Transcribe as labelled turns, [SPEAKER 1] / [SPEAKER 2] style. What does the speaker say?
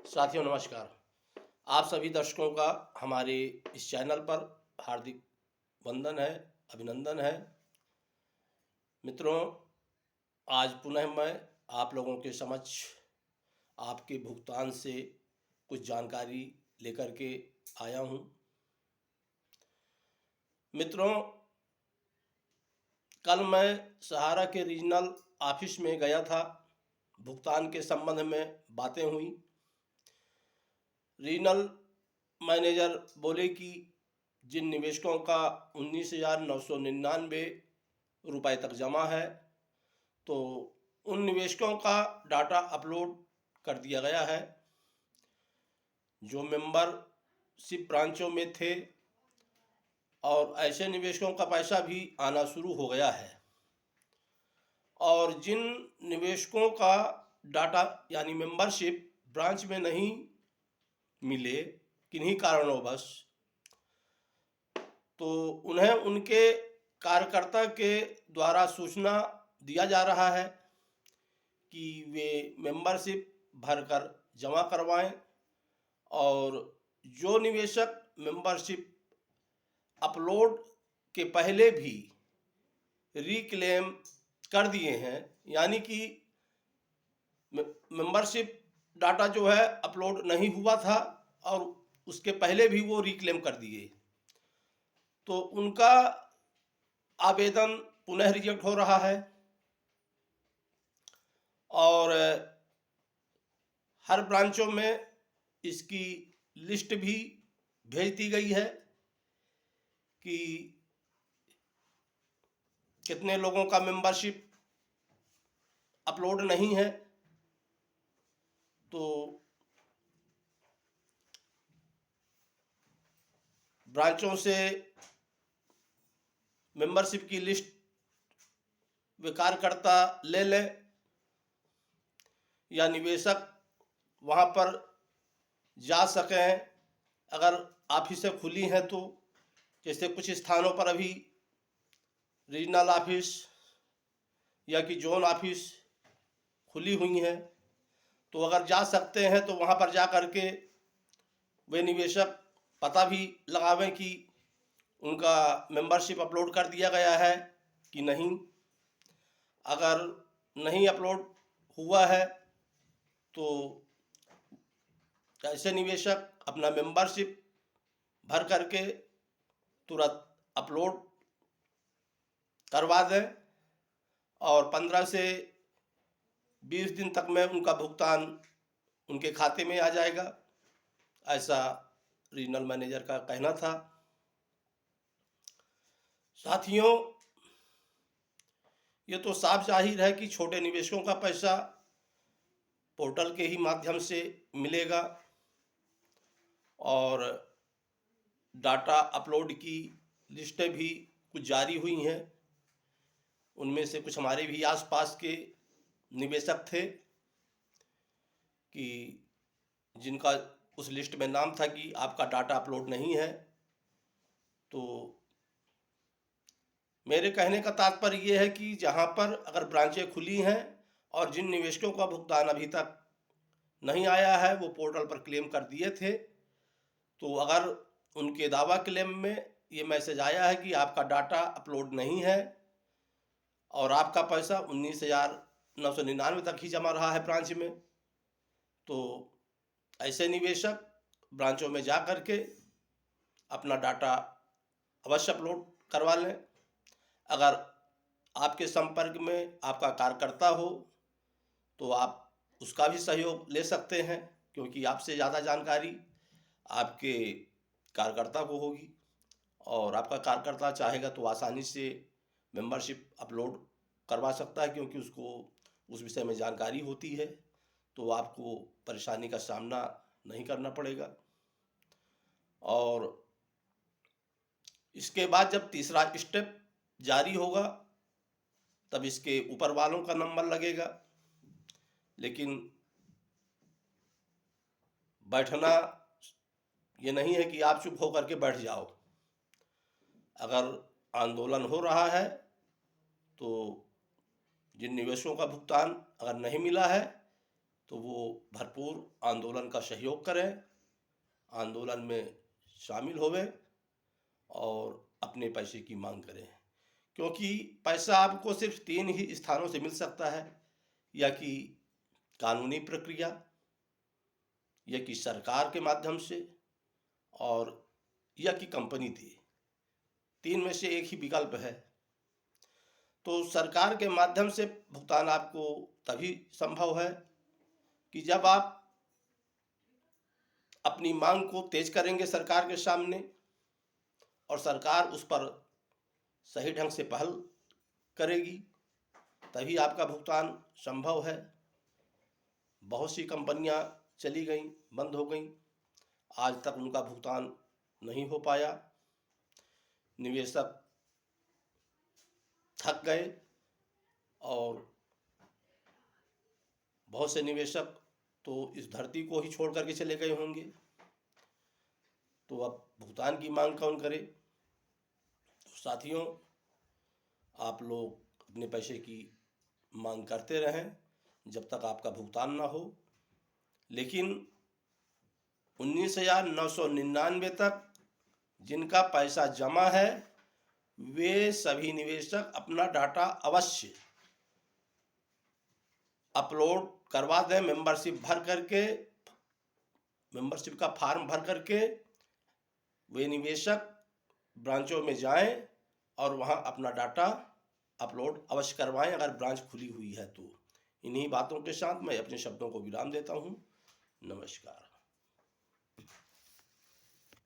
[SPEAKER 1] साथियों नमस्कार। आप सभी दर्शकों का हमारे इस चैनल पर हार्दिक वंदन है, अभिनंदन है। मित्रों, आज पुनः मैं आप लोगों के समक्ष आपके भुगतान से कुछ जानकारी लेकर के आया हूं। मित्रों, कल मैं सहारा के रीजनल ऑफिस में गया था। भुगतान के संबंध में बातें हुई। रीजनल मैनेजर बोले कि जिन निवेशकों का 19,999 रुपये तक जमा है, तो उन निवेशकों का डाटा अपलोड कर दिया गया है। जो मेंबरशिप ब्रांचों में थे और ऐसे निवेशकों का पैसा भी आना शुरू हो गया है। और जिन निवेशकों का डाटा यानी मेंबरशिप ब्रांच में नहीं मिले किन्हीं कारणों तो उन्हें उनके कार्यकर्ता के द्वारा सूचना दिया जा रहा है कि वे मेंबरशिप भरकर जमा करवाएं। और जो निवेशक मेंबरशिप अपलोड के पहले भी रिक्लेम कर दिए हैं, यानी कि मेंबरशिप डाटा जो है अपलोड नहीं हुआ था और उसके पहले भी वो रिक्लेम कर दिए, तो उनका आवेदन पुनः रिजेक्ट हो रहा है। और हर ब्रांचों में इसकी लिस्ट भी भेज दी गई है कि कितने लोगों का मेंबरशिप अपलोड नहीं है। तो ब्रांचों से मेंबरशिप की लिस्ट वे कार्यकर्ता ले लें या निवेशक वहाँ पर जा सकें। अगर ऑफिसें खुली हैं तो, जैसे कुछ स्थानों पर अभी रीजनल ऑफिस या कि जोन ऑफिस खुली हुई हैं, तो अगर जा सकते हैं तो वहाँ पर जा कर के वे निवेशक पता भी लगावें कि उनका मेंबरशिप अपलोड कर दिया गया है कि नहीं। अगर नहीं अपलोड हुआ है तो ऐसे निवेशक अपना मेंबरशिप भर करके तुरंत अपलोड करवा दें और 15 से 20 दिन तक में उनका भुगतान उनके खाते में आ जाएगा, ऐसा रीजनल मैनेजर का कहना था। साथियों, ये तो साफ जाहिर है कि छोटे निवेशकों का पैसा पोर्टल के ही माध्यम से मिलेगा और डाटा अपलोड की लिस्टें भी कुछ जारी हुई हैं। उनमें से कुछ हमारे भी आसपास के निवेशक थे कि जिनका उस लिस्ट में नाम था कि आपका डाटा अपलोड नहीं है। तो मेरे कहने का तात्पर्य ये है कि जहाँ पर अगर ब्रांचें खुली हैं और जिन निवेशकों का भुगतान अभी तक नहीं आया है वो पोर्टल पर क्लेम कर दिए थे, तो अगर उनके दावा क्लेम में ये मैसेज आया है कि आपका डाटा अपलोड नहीं है और आपका पैसा 19,999 तक ही जमा रहा है ब्रांच में, तो ऐसे निवेशक ब्रांचों में जा कर के अपना डाटा अवश्य अपलोड करवा लें। अगर आपके संपर्क में आपका कार्यकर्ता हो तो आप उसका भी सहयोग ले सकते हैं, क्योंकि आपसे ज़्यादा जानकारी आपके कार्यकर्ता को होगी और आपका कार्यकर्ता चाहेगा तो आसानी से मेंबरशिप अपलोड करवा सकता है, क्योंकि उसको उस विषय में जानकारी होती है, तो आपको परेशानी का सामना नहीं करना पड़ेगा। और इसके बाद जब तीसरा स्टेप जारी होगा तब इसके ऊपर वालों का नंबर लगेगा। लेकिन बैठना ये नहीं है कि आप चुप होकर के बैठ जाओ। अगर आंदोलन हो रहा है तो जिन निवेशकों का भुगतान अगर नहीं मिला है तो वो भरपूर आंदोलन का सहयोग करें, आंदोलन में शामिल होवें और अपने पैसे की मांग करें। क्योंकि पैसा आपको सिर्फ 3 ही स्थानों से मिल सकता है, या कि कानूनी प्रक्रिया, या कि सरकार के माध्यम से, और या कि कंपनी दे। 3 में से एक ही विकल्प है। तो सरकार के माध्यम से भुगतान आपको तभी संभव है कि जब आप अपनी मांग को तेज करेंगे सरकार के सामने, और सरकार उस पर सही ढंग से पहल करेगी, तभी आपका भुगतान संभव है। बहुत सी कंपनियां चली गईं, बंद हो गईं, आज तक उनका भुगतान नहीं हो पाया। निवेशक थक गए और बहुत से निवेशक तो इस धरती को ही छोड़ करके चले गए होंगे। तो अब भुगतान की मांग कौन करे? तो साथियों, आप लोग अपने पैसे की मांग करते रहें जब तक आपका भुगतान ना हो। लेकिन 19,999 तक जिनका पैसा जमा है, वे सभी निवेशक अपना डाटा अवश्य अपलोड करवा दें। मेंबरशिप का फॉर्म भर करके वे निवेशक ब्रांचों में जाएं और वहां अपना डाटा अपलोड अवश्य करवाएं, अगर ब्रांच खुली हुई है तो। इन्हीं बातों के साथ मैं अपने शब्दों को विराम देता हूं। नमस्कार।